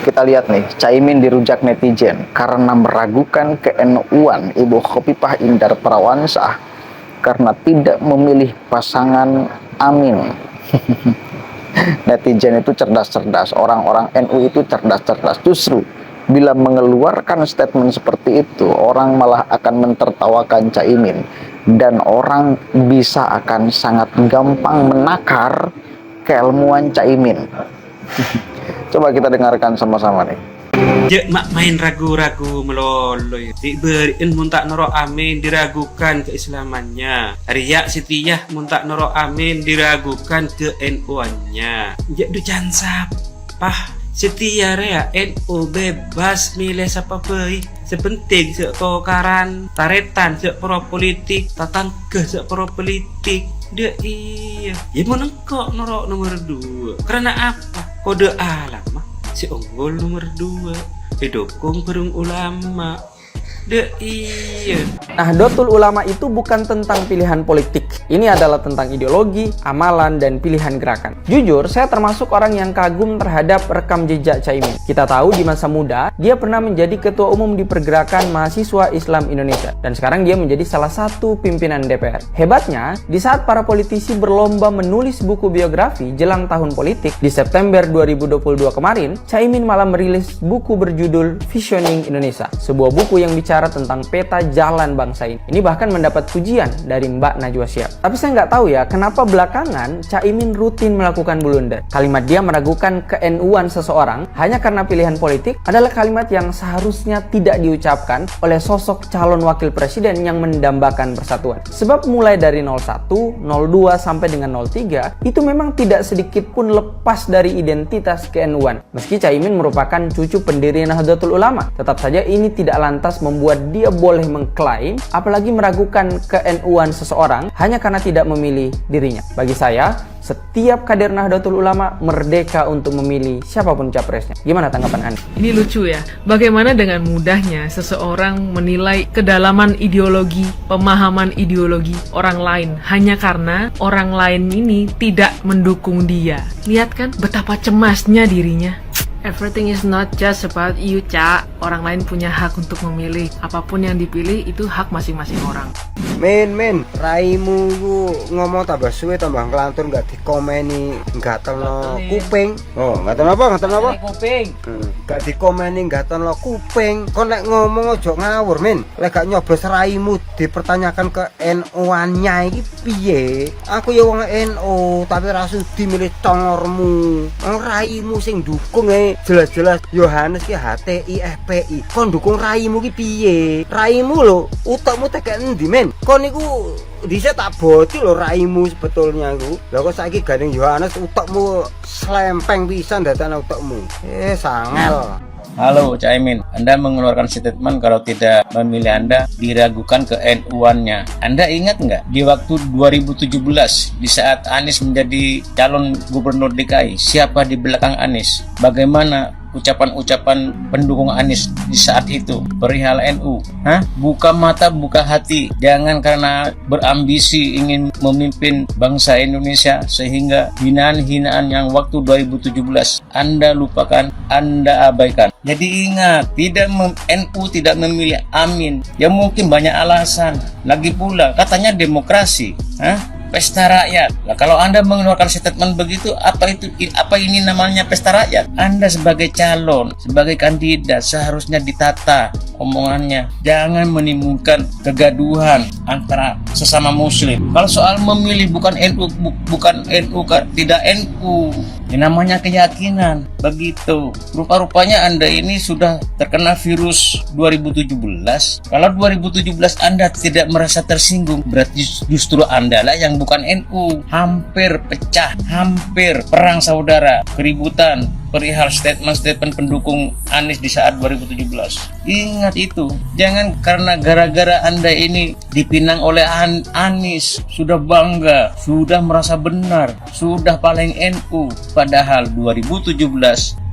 Kita lihat nih, Caimin dirujak netizen karena meragukan ke-NU-an Ibu Khofifah Indar Parawansa karena tidak memilih pasangan Amin. Netizen itu cerdas-cerdas, orang-orang NU itu cerdas-cerdas. Justru bila mengeluarkan statement seperti itu, orang malah akan mentertawakan Caimin dan orang bisa akan sangat gampang menakar keilmuan Caimin. Coba kita dengarkan sama-sama nih. Je mak main ragu-ragu meloloy. Diberiin muntak noro amin diragukan keislamannya. Riak Sitiyah muntak noro amin diragukan ke NU-nya. Jadi jangan sapah. Setia rea NU bebas milih siapa baik. Sepenting sekokaran taretan sepro politik tatang ke sepro politik. Dia iya. Ya menengkok noro nomor 2. Karena apa? Kode alam si unggul nomor 2 didukung perung ulama. Iya. Nahdlatul Ulama itu bukan tentang pilihan politik. Ini adalah tentang ideologi, amalan, dan pilihan gerakan. Jujur, saya termasuk orang yang kagum terhadap rekam jejak Caimin. Kita tahu di masa muda, dia pernah menjadi ketua umum di Pergerakan Mahasiswa Islam Indonesia. Dan sekarang dia menjadi salah satu pimpinan DPR. Hebatnya, di saat para politisi berlomba menulis buku biografi jelang tahun politik, di September 2022 kemarin, Caimin malah merilis buku berjudul Visioning Indonesia. Sebuah buku yang bicara tentang peta jalan bangsa ini. Ini bahkan mendapat pujian dari Mbak Najwa Shihab. Tapi saya nggak tahu ya, kenapa belakangan Caimin rutin melakukan blunder. Kalimat dia meragukan ke-NU-an seseorang hanya karena pilihan politik adalah kalimat yang seharusnya tidak diucapkan oleh sosok calon wakil presiden yang mendambakan persatuan. Sebab mulai dari 01, 02 sampai dengan 03 itu memang tidak sedikit pun lepas dari identitas ke-NU-an. Meski Caimin merupakan cucu pendiri Nahdlatul Ulama, tetap saja ini tidak lantas membuat dia boleh mengklaim apalagi meragukan ke-NU-an seseorang hanya karena tidak memilih dirinya. Bagi saya, setiap kader Nahdlatul Ulama merdeka untuk memilih siapapun capresnya. Gimana tanggapan Anda? Ini lucu ya, bagaimana dengan mudahnya seseorang menilai kedalaman ideologi, pemahaman ideologi orang lain hanya karena orang lain ini tidak mendukung dia. Lihat kan betapa cemasnya dirinya. Everything is not just about you, Cak. Orang lain punya hak untuk memilih. Apapun yang dipilih itu hak masing-masing orang. Men, raimu ngomong tambah suwe tambah ngelantur nggak dikomeni, nggak telno kuping. Oh, nggak telno apa? Kuping. Nggak dikomeni, nggak telno kuping. Kau nek ngomong ojo ngawur, men. Lek gak nyoblos raimu dipertanyakan ke NU-nya iki piye? Aku ya wong NU, tapi ra sudi milih congormu. Raimu sing dukung jelas-jelas Yohanes ki HTI FPI. Kon dukung raimu ki piye? Raimu lho, utekmu tekek endi, men? Kon niku dhisik tak boti lho raimu sebetulnya aku. Lah kok saiki gandeng Yohanes utekmu slempeng pisan datane utekmu. Sangel. Halo Caimin, Anda mengeluarkan statement kalau tidak memilih Anda diragukan ke NU-annya. Anda ingat nggak di waktu 2017 di saat Anies menjadi calon gubernur DKI, siapa di belakang Anies? Bagaimana ucapan-ucapan pendukung Anies di saat itu perihal NU? Buka mata, buka hati. Jangan karena berambisi ingin memimpin bangsa Indonesia sehingga hinaan-hinaan yang waktu 2017 Anda lupakan, Anda abaikan. Jadi ingat, NU tidak memilih Amin. Ya mungkin banyak alasan. Lagi pula katanya demokrasi. Pesta rakyat. Nah, kalau Anda mengeluarkan statement begitu, apa ini namanya pesta rakyat? Anda sebagai calon, sebagai kandidat seharusnya ditata omongannya. Jangan menimbulkan kegaduhan antara sesama muslim. Kalau soal memilih bukan NU, tidak NU. Ini namanya keyakinan. Begitu. Rupa-rupanya Anda ini sudah terkena virus 2017. Kalau 2017 Anda tidak merasa tersinggung, berarti justru Anda lah yang bukan NU. Hampir pecah, hampir perang saudara, keributan perihal statement-statement pendukung Anies di saat 2017. Ingat itu. Jangan karena gara-gara Anda ini dipinang oleh Anies, sudah bangga, sudah merasa benar, sudah paling NU. Padahal 2017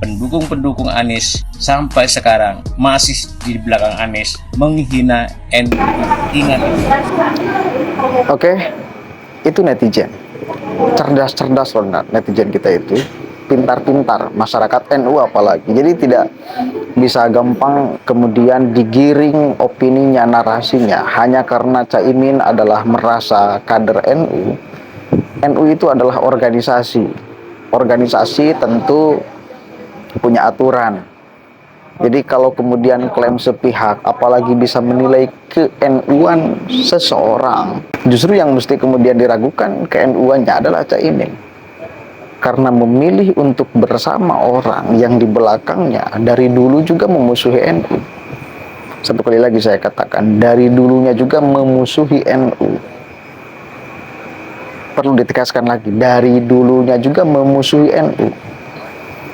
pendukung-pendukung Anies sampai sekarang masih di belakang Anies menghina NU. Ingat itu. Oke, itu netizen. Cerdas-cerdas loh netizen kita itu. pintar-pintar, masyarakat NU apalagi. Jadi tidak bisa gampang kemudian digiring opininya, narasinya hanya karena Caimin adalah merasa kader NU. NU itu adalah organisasi. Organisasi tentu punya aturan. Jadi kalau kemudian klaim sepihak, apalagi bisa menilai ke-NU-an seseorang, justru yang mesti kemudian diragukan ke-NU-annya adalah Caimin. Karena memilih untuk bersama orang yang di belakangnya dari dulu juga memusuhi NU. Satu kali lagi saya katakan, dari dulunya juga memusuhi NU. Perlu ditegaskan lagi, dari dulunya juga memusuhi NU.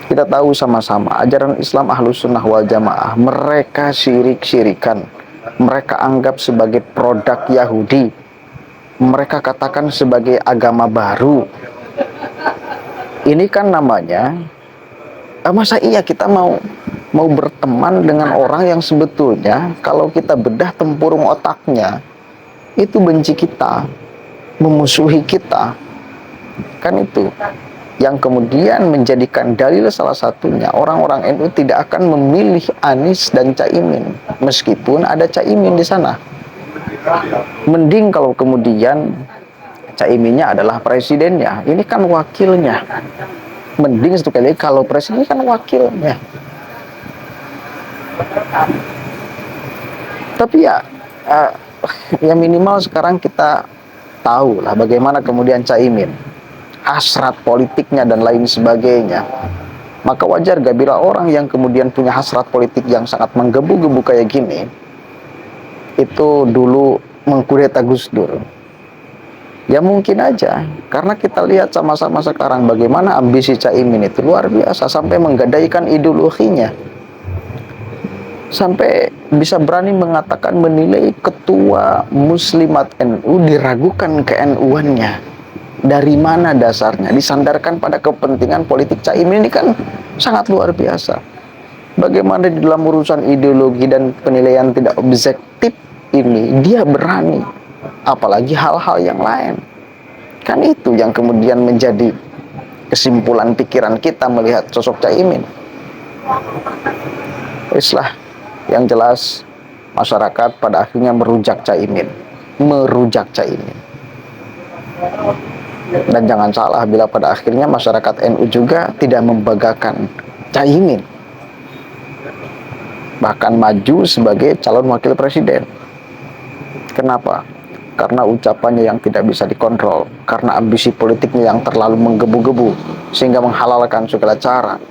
Kita tahu sama-sama ajaran Islam Ahlus Sunnah wal Jamaah mereka syirik-syirikan, mereka anggap sebagai produk Yahudi, mereka katakan sebagai agama baru. Ini kan namanya masa iya kita mau berteman dengan orang yang sebetulnya kalau kita bedah tempurung otaknya itu benci kita, memusuhi kita. Kan itu yang kemudian menjadikan dalil salah satunya orang-orang NU tidak akan memilih Anies dan Caimin meskipun ada Caimin di sana. Mending kalau kemudian Caiminnya adalah presidennya, ini kan wakilnya. Mending satu kali kalau presiden kan wakilnya. Tapi ya minimal sekarang kita tahu lah bagaimana kemudian Caimin, hasrat politiknya dan lain sebagainya. Maka wajar gak bila orang yang kemudian punya hasrat politik yang sangat menggebu-gebu kayak gini itu dulu mengkudeta Gus Dur. Ya mungkin aja, karena kita lihat sama-sama sekarang bagaimana ambisi Caimin itu luar biasa sampai menggadaikan ideologinya, sampai bisa berani mengatakan menilai ketua Muslimat NU diragukan ke-NU-annya. Dari mana dasarnya? Disandarkan pada kepentingan politik Caimin. Ini kan sangat luar biasa. Bagaimana di dalam urusan ideologi dan penilaian tidak objektif ini dia berani, apalagi hal-hal yang lain. Kan itu yang kemudian menjadi kesimpulan pikiran kita melihat sosok Caimin. Islah, yang jelas masyarakat pada akhirnya merujak Caimin. Dan jangan salah bila pada akhirnya masyarakat NU juga tidak membanggakan Caimin, bahkan maju sebagai calon wakil presiden. Kenapa? Karena ucapannya yang tidak bisa dikontrol, karena ambisi politiknya yang terlalu menggebu-gebu sehingga menghalalkan segala cara,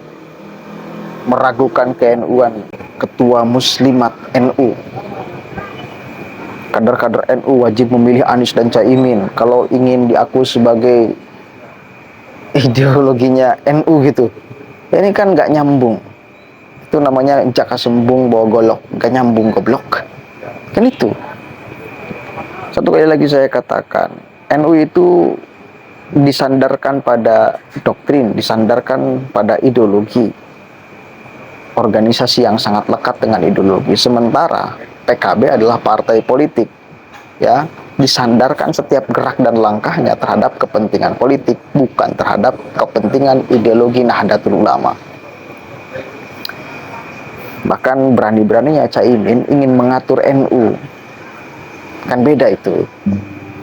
meragukan ke-NU-an ketua Muslimat NU. Kader-kader NU wajib memilih Anies dan Caimin kalau ingin diakui sebagai ideologinya NU gitu. Ini kan nggak nyambung. Itu namanya jaka sembung bawa golok, nggak nyambung goblok. Kan itu. Satu kali lagi saya katakan, NU itu disandarkan pada doktrin, disandarkan pada ideologi, organisasi yang sangat lekat dengan ideologi. Sementara PKB adalah partai politik, ya, disandarkan setiap gerak dan langkahnya terhadap kepentingan politik, bukan terhadap kepentingan ideologi Nahdlatul Ulama. Bahkan berani-beraninya Caimin ingin mengatur NU. Kan beda itu.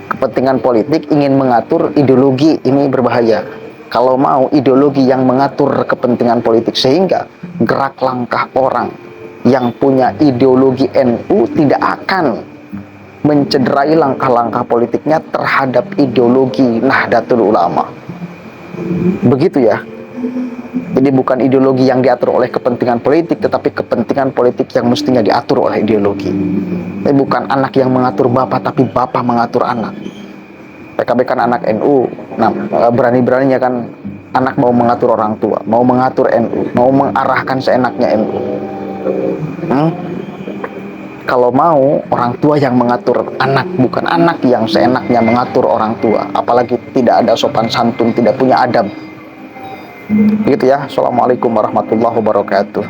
Kepentingan politik ingin mengatur ideologi, ini berbahaya. Kalau mau ideologi yang mengatur kepentingan politik, sehingga gerak langkah orang yang punya ideologi NU tidak akan mencederai langkah-langkah politiknya terhadap ideologi Nahdlatul Ulama. Begitu ya. Jadi bukan ideologi yang diatur oleh kepentingan politik, tetapi kepentingan politik yang mestinya diatur oleh ideologi. Ini bukan anak yang mengatur bapak, tapi bapak mengatur anak. PKB kan anak NU. Nah, berani-beraninya kan anak mau mengatur orang tua, mau mengatur NU, mau mengarahkan seenaknya NU. Kalau mau orang tua yang mengatur anak, bukan anak yang seenaknya mengatur orang tua, apalagi tidak ada sopan santun, tidak punya adab. Begitu ya. Assalamualaikum warahmatullahi wabarakatuh.